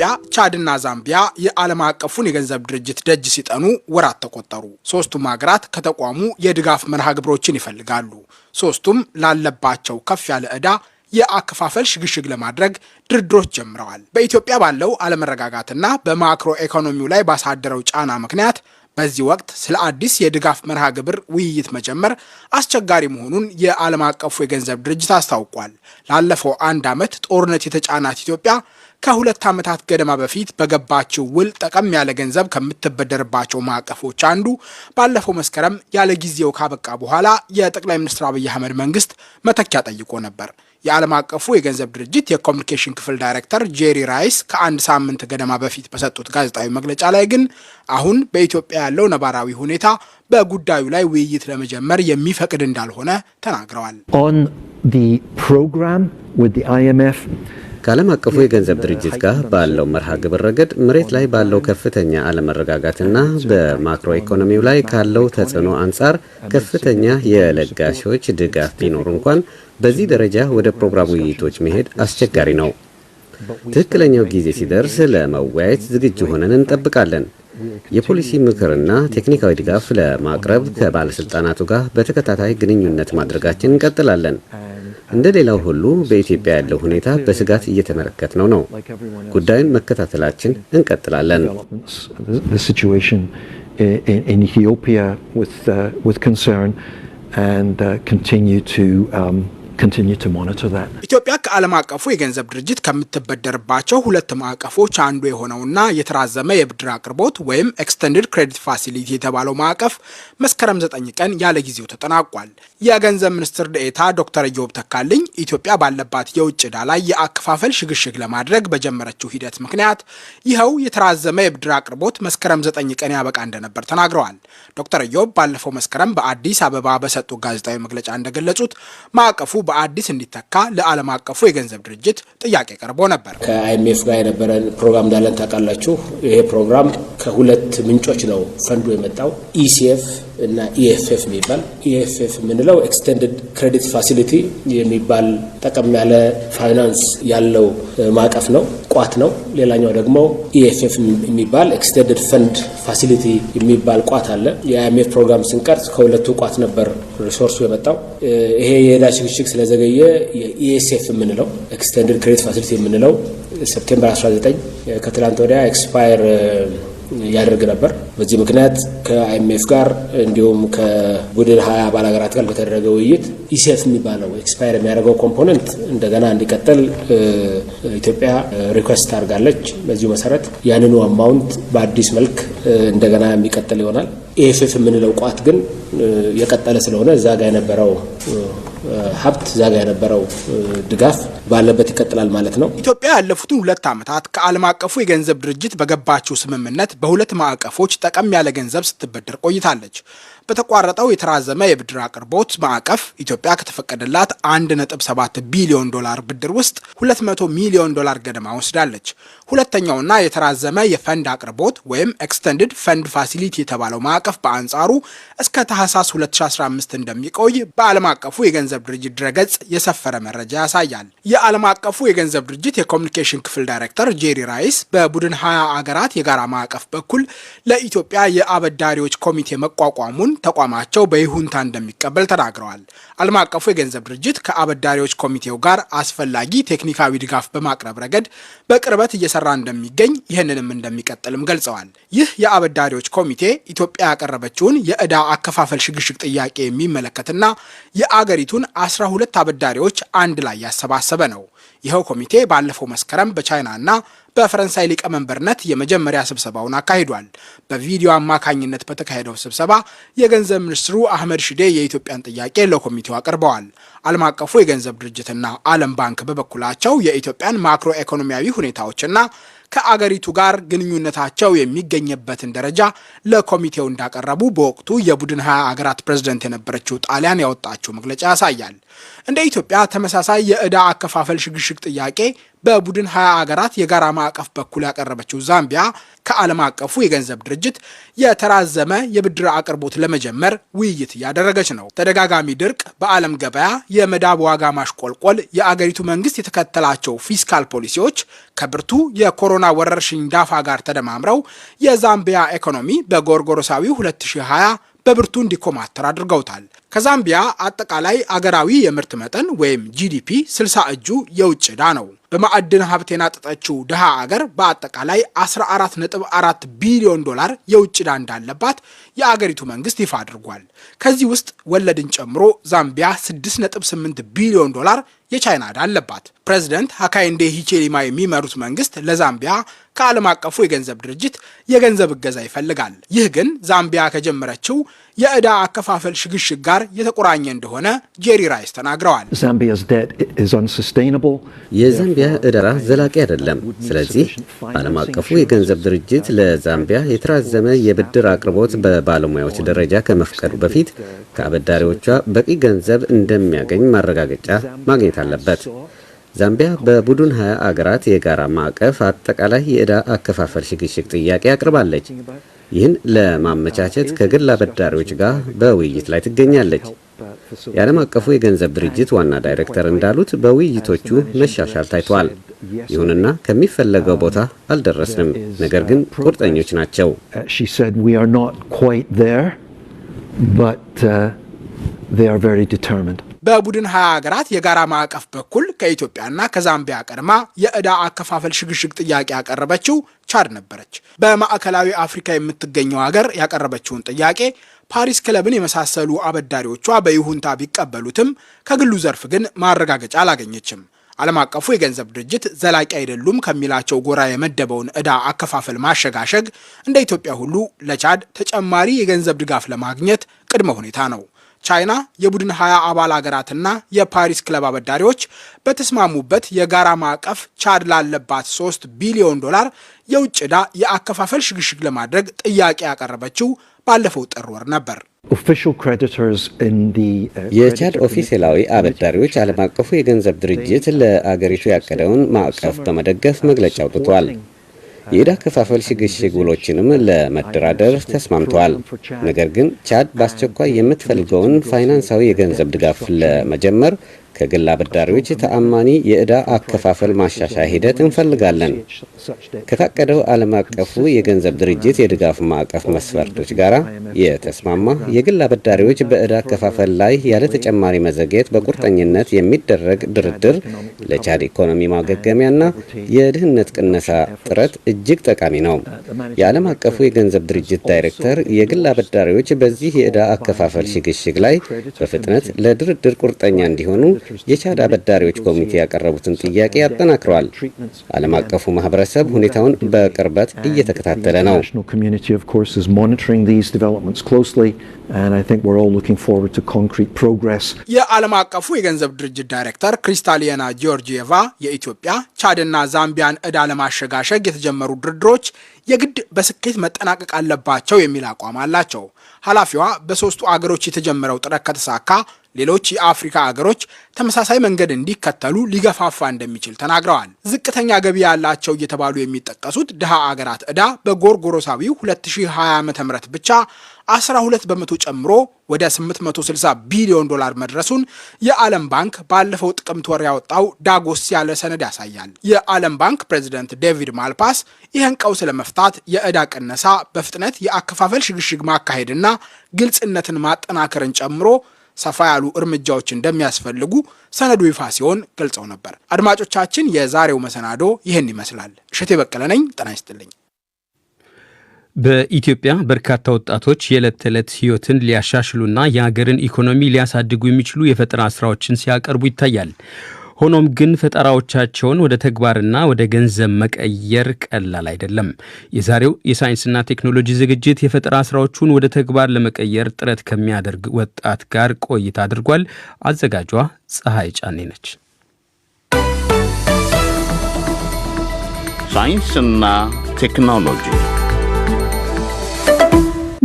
ኢትዮጵያ፣ ቻድና ዛምቢያ የዓለም አቀፉን የገንዘብ ድርጅት ደጅ ሲጠኑ ወራት ተቆጠሩ። ሶስቱም ሀገራት ከተቋሙ የድጋፍ መርሃ ግብሮችን ይፈልጋሉ። ሶስቱም ላለባቸው ከፍ ያለ ዕዳ የአከፋፈል ሽግሽግ ለማድረግ ድርድሮች ጀምረዋል። በኢትዮጵያ ባለው አለመረጋጋትና በማክሮ ኢኮኖሚው ላይ ባሳደረው ጫና ምክንያት በዚህ ወቅት ስለ አዲስ የድጋፍ መርሃ ግብር ውይይት መጀመር አስቸጋሪ መሆኑን የዓለም አቀፉ የገንዘብ ድርጅት አስታውቋል። ላለፈው 1 ዓመት ጦርነት የተጫናት ኢትዮጵያ ከ2 ዓመታት ገደማ በፊት በገባችው ውል ጠቀም ያለ ገንዘብ ከምትበደርባቸው ማዕቀፎች አንዱ ባለፈው መስከረም ያለ ጊዜው ካበቃ በኋላ የጠቅላይ ሚኒስትር አብይ አህመድ መንግስት መተኪያ ጠይቆ ነበር። የዓለም አቀፉ የገንዘብ ድርጅት የኮሚኒኬሽን ክፍል ዳይሬክተር ጄሪ ራይስ ከ1 ሳምንት ገደማ በፊት በሰጡት ጋዜጣዊ መግለጫ ላይ ግን አሁን በኢትዮጵያ ያለው ነባራዊ ሁኔታ በጉዳዩ ላይ ውይይት ለመጀመር የሚፈቅድ እንዳልሆነ ተናግረዋል። ከዓለም አቀፉ የገንዘብ ድርጅት ጋር ባለው መርሃ ግብር ረገድ መሬት ላይ ባለው ከፍተኛ አለመረጋጋትና በማክሮ ኢኮኖሚው ላይ ካለው ተጽዕኖ አንጻር ከፍተኛ የለጋሾች ድጋፍ ቢኖር እንኳን በዚህ ደረጃ ወደ ፕሮግራም ውይይቶች መሄድ አስቸጋሪ ነው። ትክክለኛው ጊዜ ሲደርስ ለመወያየት ዝግጁ ሆነን እንጠብቃለን። የፖሊሲ ምክርና ቴክኒካዊ ድጋፍ ለማቅረብ ከባለስልጣናቱ ጋር በተከታታይ ግንኙነት ማድረጋችን እንቀጥላለን። እንደ ሌላው ሁሉ በኢትዮጵያ ያለው ሁኔታ በስጋት እየተመለከትነው ነው። ጉዳዩን መከታተላችን እንቀጥላለን። ኢትዮጵያ ከዓለም አቀፉ የገንዘብ ድርጅት ከምትበደርባቸው 2 ማዕቀፎች አንዱ የሆነውና የተራዘመ የብድር አቅርቦት ወይም ኤክስቴንድድ ክሬዲት ፋሲሊቲ የተባለው ማዕቀፍ መስከረም 9 ቀን ያለ ጊዜው ተጠናቋል። የገንዘብ ሚኒስትር ዴኤታ ዶክተር ኢዮብ ተካልኝ ኢትዮጵያ ባለባት የውጭ ዕዳ ላይ የአከፋፈል ሽግሽግ ለማድረግ በጀመረችው ሂደት ምክንያት ይኸው የተራዘመ የብድር አቅርቦት መስከረም 9 ቀን ያበቃ እንደነበር ተናግረዋል። ዶክተር ኢዮብ ባለፈው መስከረም በአዲስ አበባ በሰጡት ጋዜጣዊ መግለጫ እንደገለጹት ማዕቀፉ በአዲስ እንዲተካ ለዓለም አቀፉ የገንዘብ ድርጅት ጥያቄ ቀርቦ ነበር። ከአይኤምኤፍ ጋር የነበረን ፕሮግራም እንዳለን ታውቃላችሁ። ይሄ ፕሮግራም ከ2 ምንጮች ነው ፈንዱ የመጣው ኢሲኤፍ እና ኢኤፍኤፍ የሚባል ኢኤፍኤፍ የምንለው ኤክስቴንድድ ክሬዲት ፋሲሊቲ የሚባል ጠቀም ያለ ፋይናንስ ያለው ማዕቀፍ ነው፣ ቋት ነው። ሌላኛው ደግሞ ኢኤፍኤፍ የሚባል ኤክስቴንድድ ፈንድ ፋሲሊቲ የሚባል ቋት አለ። የአይኤምኤፍ ፕሮግራም ስንቀርጽ ከሁለቱ ቋት ነበር ሪሶርሱ የመጣው። ይሄ የዕዳ ሽግሽግ ስለዘገየ የኢኤስኤፍ የምንለው ኤክስቴንድድ ክሬዲት ፋሲሊቲ የምንለው ሴፕቴምበር 19 ከትላንት ወዲያ ኤክስፓየር ያደርግ ነበር። በዚህ ምክንያት ከአይኤምኤፍ ጋር እንዲሁም ከቡድን 20 አባል ሀገራት ጋር በተደረገ ውይይት ኢሲኤፍ የሚባለው ኤክስፓየር የሚያደርገው ኮምፖነንት እንደገና እንዲቀጥል ኢትዮጵያ ሪኩዌስት አድርጋለች። በዚሁ መሰረት ያንኑ አማውንት በአዲስ መልክ እንደገና የሚቀጥል ይሆናል። ኢኤፍኤፍ የምንለው ቋት ግን የቀጠለ ስለሆነ እዛ ጋር የነበረው ሀብት ዛጋ የነበረው ድጋፍ ባለበት ይቀጥላል ማለት ነው። ኢትዮጵያ ያለፉትን 2 ዓመታት ከዓለም አቀፉ የገንዘብ ድርጅት በገባችው ስምምነት በ2 ማዕቀፎች ጠቀም ያለ ገንዘብ ስትበደር ቆይታለች። በተቋረጠው የተራዘመ የብድር አቅርቦት ማዕቀፍ ኢትዮጵያ ከተፈቀደላት $1.7 ቢሊዮን ብድር ውስጥ $200 ሚሊዮን ገደማ ወስዳለች። ሁለተኛውና የተራዘመ የፈንድ አቅርቦት ወይም ኤክስቴንድድ ፈንድ ፋሲሊቲ የተባለው ማዕቀፍ በአንጻሩ እስከ ታህሳስ 2015 እንደሚቆይ በዓለም አቀፉ የገንዘብ ድርጅት ድረገጽ የሰፈረ መረጃ ያሳያል። የዓለም አቀፉ የገንዘብ ድርጅት የኮሚኒኬሽን ክፍል ዳይሬክተር ጄሪ ራይስ በቡድን 20 አገራት የጋራ ማዕቀፍ በኩል ለኢትዮጵያ የአበዳሪዎች ኮሚቴ መቋቋሙን ተቋማቸው በይሁንታ እንደሚቀበል ተናግረዋል። ዓለም አቀፉ የገንዘብ ድርጅት ከአበዳሪዎች ኮሚቴው ጋር አስፈላጊ ቴክኒካዊ ድጋፍ በማቅረብ ረገድ በቅርበት እየሰራ እንደሚገኝ ይህንንም እንደሚቀጥልም ገልጸዋል። ይህ የአበዳሪዎች ኮሚቴ ኢትዮጵያ ያቀረበችውን የዕዳ አከፋፈል ሽግሽግ ጥያቄ የሚመለከትና የአገሪቱን 12 አበዳሪዎች አንድ ላይ ያሰባሰበ ነው። ይኸው ኮሚቴ ባለፈው መስከረም በቻይናና በፈረንሳይ ሊቀመንበርነት የመጀመሪያ ስብሰባውን አካሂዷል። በቪዲዮ አማካኝነት በተካሄደው ስብሰባ የገንዘብ ሚኒስትሩ አህመድ ሽዴ የኢትዮጵያን ጥያቄ ለኮሚቴው አቅርበዋል። ዓለም አቀፉ የገንዘብ ድርጅትና ዓለም ባንክ በበኩላቸው የኢትዮጵያን ማክሮ ኢኮኖሚያዊ ሁኔታዎችና ከአገሪቱ ጋር ግንኙነታቸው የሚገኝበትን ደረጃ ለኮሚቴው እንዳቀረቡ በወቅቱ የቡድን 20 አገራት ፕሬዝዳንት የነበረችው ጣሊያን ያወጣችው መግለጫ ያሳያል። እንደ ኢትዮጵያ ተመሳሳይ የዕዳ አከፋፈል ሽግሽግ ጥያቄ በቡድን 20 ሀገራት የጋራ ማዕቀፍ በኩል ያቀረበችው ዛምቢያ ከዓለም አቀፉ የገንዘብ ድርጅት የተራዘመ የብድር አቅርቦት ለመጀመር ውይይት እያደረገች ነው። ተደጋጋሚ ድርቅ፣ በዓለም ገበያ የመዳብ ዋጋ ማሽቆልቆል፣ የአገሪቱ መንግስት የተከተላቸው ፊስካል ፖሊሲዎች ከብርቱ የኮሮና ወረርሽኝ ዳፋ ጋር ተደማምረው የዛምቢያ ኢኮኖሚ በጎርጎሮሳዊው 2020 በብርቱ እንዲኮማተር አድርገውታል። ከዛምቢያ አጠቃላይ አገራዊ የምርት መጠን ወይም ጂዲፒ 60 እጁ የውጭ ዕዳ ነው። በማዕድን ሀብት የናጠጠችው ድሃ አገር በአጠቃላይ 14.4 ቢሊዮን ዶላር የውጭ ዕዳ እንዳለባት የአገሪቱ መንግስት ይፋ አድርጓል። ከዚህ ውስጥ ወለድን ጨምሮ ዛምቢያ 6.8 ቢሊዮን ዶላር የቻይና ዕዳ አለባት። ፕሬዝዳንት ሃካይንዴ ሂቼሊማ የሚመሩት መንግስት ለዛምቢያ ከዓለም አቀፉ የገንዘብ ድርጅት የገንዘብ እገዛ ይፈልጋል። ይህ ግን ዛምቢያ ከጀመረችው የዕዳ አከፋፈል ሽግሽግ ጋር የተቆራኘ እንደሆነ ጄሪ ራይስ ተናግረዋል። የዛምቢያ ዕዳ ዘላቂ አይደለም። ስለዚህ ዓለም አቀፉ የገንዘብ ድርጅት ለዛምቢያ የተራዘመ የብድር አቅርቦት በባለሙያዎች ደረጃ ከመፍቀዱ በፊት ከአበዳሪዎቿ በቂ ገንዘብ እንደሚያገኝ ማረጋገጫ ማግኘት አለበት። ዛምቢያ በቡድን 20 አገራት የጋራ ማዕቀፍ አጠቃላይ የዕዳ አከፋፈል ሽግሽግ ጥያቄ አቅርባለች። ይህን ለማመቻቸት ከግል አበዳሪዎች ጋር በውይይት ላይ ትገኛለች። የዓለም አቀፉ የገንዘብ ድርጅት ዋና ዳይሬክተር እንዳሉት በውይይቶቹ መሻሻል ታይቷል። ይሁንና ከሚፈለገው ቦታ አልደረስንም፣ ነገር ግን ቁርጠኞች ናቸው። በቡድን 20 ሀገራት የጋራ ማዕቀፍ በኩል ከኢትዮጵያና ከዛምቢያ ቀድማ የዕዳ አከፋፈል ሽግሽግ ጥያቄ ያቀረበችው ቻድ ነበረች። በማዕከላዊ አፍሪካ የምትገኘው ሀገር ያቀረበችውን ጥያቄ ፓሪስ ክለብን የመሳሰሉ አበዳሪዎቿ በይሁንታ ቢቀበሉትም ከግሉ ዘርፍ ግን ማረጋገጫ አላገኘችም። ዓለም አቀፉ የገንዘብ ድርጅት ዘላቂ አይደሉም ከሚላቸው ጎራ የመደበውን ዕዳ አከፋፈል ማሸጋሸግ እንደ ኢትዮጵያ ሁሉ ለቻድ ተጨማሪ የገንዘብ ድጋፍ ለማግኘት ቅድመ ሁኔታ ነው። ቻይና የቡድን 20 አባል ሀገራትና የፓሪስ ክለብ አበዳሪዎች በተስማሙበት የጋራ ማዕቀፍ ቻድ ላለባት 3 ቢሊዮን ዶላር የውጭ ዕዳ የአከፋፈል ሽግሽግ ለማድረግ ጥያቄ ያቀረበችው ባለፈው ጥር ወር ነበር። የቻድ ኦፊሴላዊ አበዳሪዎች ዓለም አቀፉ የገንዘብ ድርጅት ለአገሪቱ ያቀደውን ማዕቀፍ በመደገፍ መግለጫ አውጥቷል። የዕዳ አከፋፈል ሽግሽግ ውሎችንም ለመደራደር ተስማምተዋል። ነገር ግን ቻድ በአስቸኳይ የምትፈልገውን ፋይናንሳዊ የገንዘብ ድጋፍ ለመጀመር ከግል አበዳሪዎች ተአማኒ የዕዳ አከፋፈል ማሻሻያ ሂደት እንፈልጋለን። ከታቀደው ዓለም አቀፉ የገንዘብ ድርጅት የድጋፍ ማዕቀፍ መስፈርቶች ጋር የተስማማ የግል አበዳሪዎች በዕዳ አከፋፈል ላይ ያለ ተጨማሪ መዘግየት በቁርጠኝነት የሚደረግ ድርድር ለቻድ ኢኮኖሚ ማገገሚያና የድህነት ቅነሳ ጥረት እጅግ ጠቃሚ ነው። የዓለም አቀፉ የገንዘብ ድርጅት ዳይሬክተር የግል አበዳሪዎች በዚህ የዕዳ አከፋፈል ሽግሽግ ላይ በፍጥነት ለድርድር ቁርጠኛ እንዲሆኑ የቻድ አበዳሪዎች ኮሚቴ ያቀረቡትን ጥያቄ ያጠናክረዋል። ዓለም አቀፉ ማህበረሰብ ሁኔታውን በቅርበት እየተከታተለ ነው። የዓለም አቀፉ የገንዘብ ድርጅት ዳይሬክተር ክሪስታሊያና ጂዮርጂየቫ የኢትዮጵያ ቻድና ዛምቢያን ዕዳ ለማሸጋሸግ የተጀመሩ ድርድሮች የግድ በስኬት መጠናቀቅ አለባቸው የሚል አቋም አላቸው። ኃላፊዋ በሶስቱ አገሮች የተጀመረው ጥረት ከተሳካ ሌሎች የአፍሪካ አገሮች ተመሳሳይ መንገድ እንዲከተሉ ሊገፋፋ እንደሚችል ተናግረዋል። ዝቅተኛ ገቢ ያላቸው እየተባሉ የሚጠቀሱት ድሃ አገራት ዕዳ በጎርጎሮሳዊው 2020 ዓ.ም ብቻ 12 በመቶ ጨምሮ ወደ 860 ቢሊዮን ዶላር መድረሱን የዓለም ባንክ ባለፈው ጥቅምት ወር ያወጣው ዳጎስ ያለ ሰነድ ያሳያል። የዓለም ባንክ ፕሬዝዳንት ዴቪድ ማልፓስ ይህን ቀውስ ለመፍታት የዕዳ ቅነሳ፣ በፍጥነት የአከፋፈል ሽግሽግ ማካሄድና ግልጽነትን ማጠናከርን ጨምሮ ሰፋ ያሉ እርምጃዎች እንደሚያስፈልጉ ሰነዱ ይፋ ሲሆን ገልጸው ነበር። አድማጮቻችን፣ የዛሬው መሰናዶ ይህን ይመስላል። እሸቴ በቀለ ነኝ። ጤና ይስጥልኝ። በኢትዮጵያ በርካታ ወጣቶች የዕለት ተዕለት ህይወትን ሊያሻሽሉና የሀገርን ኢኮኖሚ ሊያሳድጉ የሚችሉ የፈጠራ ስራዎችን ሲያቀርቡ ይታያል። ሆኖም ግን ፈጠራዎቻቸውን ወደ ተግባርና ወደ ገንዘብ መቀየር ቀላል አይደለም። የዛሬው የሳይንስና ቴክኖሎጂ ዝግጅት የፈጠራ ስራዎቹን ወደ ተግባር ለመቀየር ጥረት ከሚያደርግ ወጣት ጋር ቆይታ አድርጓል። አዘጋጇ ፀሐይ ጫኔ ነች። ሳይንስና ቴክኖሎጂ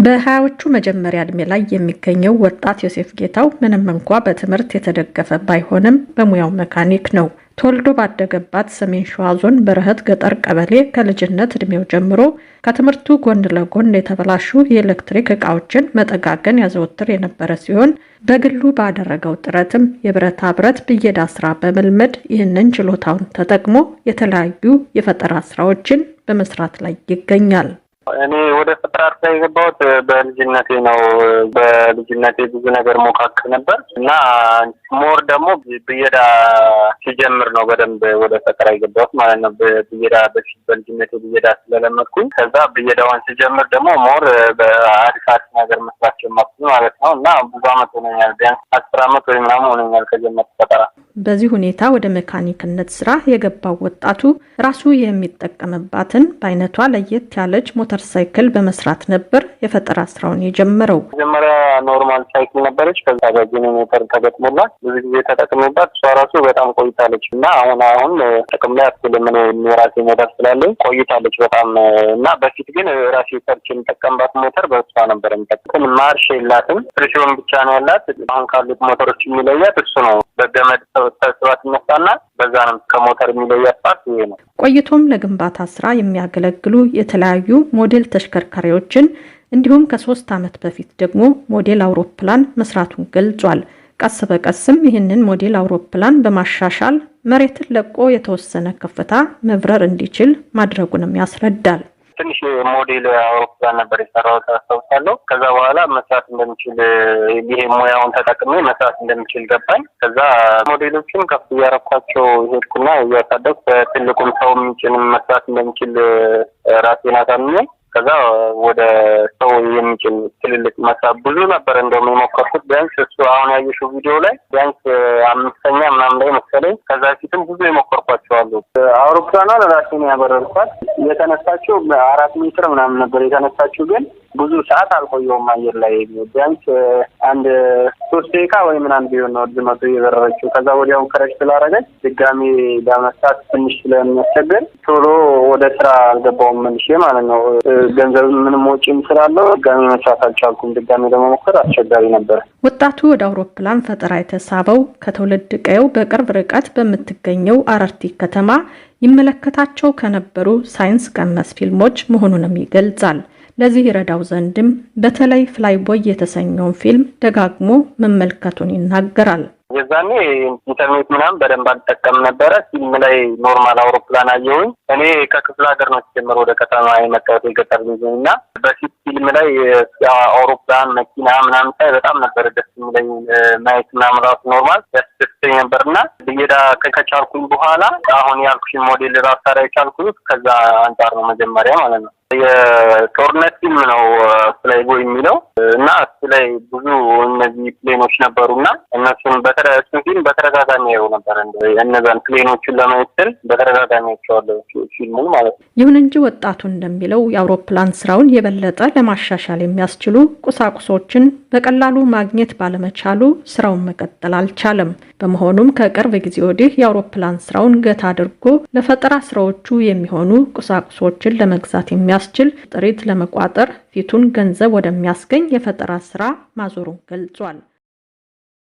በሀያዎቹ መጀመሪያ ዕድሜ ላይ የሚገኘው ወጣት ዮሴፍ ጌታው ምንም እንኳ በትምህርት የተደገፈ ባይሆንም በሙያው መካኒክ ነው። ተወልዶ ባደገባት ሰሜን ሸዋ ዞን በረህት ገጠር ቀበሌ ከልጅነት እድሜው ጀምሮ ከትምህርቱ ጎን ለጎን የተበላሹ የኤሌክትሪክ እቃዎችን መጠጋገን ያዘወትር የነበረ ሲሆን በግሉ ባደረገው ጥረትም የብረታ ብረት ብየዳ ስራ በመልመድ ይህንን ችሎታውን ተጠቅሞ የተለያዩ የፈጠራ ስራዎችን በመስራት ላይ ይገኛል። እኔ ወደ ፈጠራ ስራ የገባሁት በልጅነቴ ነው። በልጅነቴ ብዙ ነገር ሞካክር ነበር እና ሞር ደግሞ ብየዳ ሲጀምር ነው በደንብ ወደ ፈጠራ የገባሁት ማለት ነው። ብየዳ በፊት በልጅነቴ ብየዳ ስለለመድኩኝ ከዛ ብየዳውን ሲጀምር ደግሞ ሞር በአዲስ ነገር መስራት ጀመርኩ ማለት ነው እና ብዙ አመት ሆኖኛል። ቢያንስ 10 አመት ወይ ምናምን ሆኖኛል ከጀመርኩ ፈጠራ። በዚህ ሁኔታ ወደ መካኒክነት ስራ የገባው ወጣቱ ራሱ የሚጠቀምባትን በአይነቷ ለየት ያለች ሞተር ሳይክል በመስራት ነበር የፈጠራ ስራውን የጀመረው። መጀመሪያ ኖርማል ሳይክል ነበረች። ከዛ በጄኔሬተር ተገጥሞላት ብዙ ጊዜ ተጠቅሜባት እሷ ራሱ በጣም ቆይታለች እና አሁን ጥቅም ላይ አትውልም። የራሴ ሞተር ስላለኝ ቆይታለች በጣም እና በፊት ግን ራሴ ሰርች የምጠቀምባት ሞተር በእሷ ነበር የምጠቀም። ማርሽ የላትም ፍሪሲዮን ብቻ ነው ያላት። አሁን ካሉት ሞተሮች የሚለያት እሱ ነው። በገመድ ተስባት ይነሳና በዛ ነው ከሞተር የሚለያት ፓርት ይሄ ነው። ቆይቶም ለግንባታ ስራ የሚያገለግሉ የተለያዩ ሞዴል ተሽከርካሪዎችን እንዲሁም ከ3 አመት በፊት ደግሞ ሞዴል አውሮፕላን መስራቱን ገልጿል። ቀስ በቀስም ይህንን ሞዴል አውሮፕላን በማሻሻል መሬትን ለቆ የተወሰነ ከፍታ መብረር እንዲችል ማድረጉንም ያስረዳል። ትንሽ ሞዴል አውሮፕላን ነበር የሰራሁት አስታውሳለሁ። ከዛ በኋላ መስራት እንደምችል ይሄ ሙያውን ተጠቅሜ መስራት እንደምችል ገባኝ። ከዛ ሞዴሎችን ከፍ እያረኳቸው ሄድኩና እያሳደግኩ በትልቁም ሰው የሚጭንም መስራት እንደምችል ራሴን አሳምኜ ከዛ ወደ ሰው የሚጭን ትልልቅ መስራት ብዙ ነበር እንደውም የሞከርኩት። ቢያንስ እሱ አሁን ያየሽው ቪዲዮ ላይ ቢያንስ 5ኛ ምናምን ላይ መሰለኝ። ከዛ ፊትም ብዙ የሞከርኳቸው አሉ። አውሮፕላኗን ራሴን ያበረርኳት የተነሳችው 4 ሜትር ምናምን ነበር የተነሳችው። ግን ብዙ ሰዓት አልቆየውም አየር ላይ ቢያንስ አንድ 3 ደቂቃ ወይ ምናምን ቢሆን ነው ድመቱ የበረረችው። ከዛ ወዲያው ክረሽ ስላደረገች ድጋሚ ለመስራት ትንሽ ስለሚያስቸግር ቶሎ ወደ ስራ አልገባውም መልሼ ማለት ነው። ገንዘብ ምንም ወጪም ስላለው ድጋሚ መስራት አልቻልኩም። ድጋሚ ለመሞከር አስቸጋሪ ነበር። ወጣቱ ወደ አውሮፕላን ፈጠራ የተሳበው ከትውልድ ቀየው በቅርብ ርቀት በምትገኘው አረርቲ ከተማ ይመለከታቸው ከነበሩ ሳይንስ ቀመስ ፊልሞች መሆኑንም ይገልጻል። ለዚህ ይረዳው ዘንድም በተለይ ፍላይቦይ የተሰኘውን ፊልም ደጋግሞ መመልከቱን ይናገራል። የዛኔ ኢንተርኔት ምናምን በደንብ አልጠቀም ነበረ። ፊልም ላይ ኖርማል አውሮፕላን አየሁኝ። እኔ ከክፍለ ሀገር ነው ሲጀምር ወደ ከተማ የመጣሁት የገጠር ልጅ እና በፊት ፊልም ላይ አውሮፕላን መኪና ምናምን ሳይ በጣም ነበር ደስ የሚለኝ ማየት ምናምን ራሱ ኖርማል ያስደስተኝ ነበርና ብየዳ ከቻልኩኝ በኋላ አሁን ያልኩሽን ሞዴል ራሱ ታዲያ የቻልኩት ከዛ አንጻር ነው መጀመሪያ ማለት ነው። የጦርነት ፊልም ነው ፍላይቦይ የሚለው እና እሱ ላይ ብዙ እነዚህ ፕሌኖች ነበሩና እነሱን ፊልም በተደጋጋሚ ያየው ነበር። እነዛን ፕሌኖቹን ለማየት ስል በተደጋጋሚ ያየዋለሁ ፊልሙን ማለት ነው። ይሁን እንጂ ወጣቱ እንደሚለው የአውሮፕላን ስራውን የበለጠ ለማሻሻል የሚያስችሉ ቁሳቁሶችን በቀላሉ ማግኘት ባለመቻሉ ስራውን መቀጠል አልቻለም። በመሆኑም ከቅርብ ጊዜ ወዲህ የአውሮፕላን ስራውን ገታ አድርጎ ለፈጠራ ስራዎቹ የሚሆኑ ቁሳቁሶችን ለመግዛት የሚያስችል ጥሪት ለመቋጠር ፊቱን ገንዘብ ወደሚያስገኝ የፈጠራ ስራ ማዞሩን ገልጿል።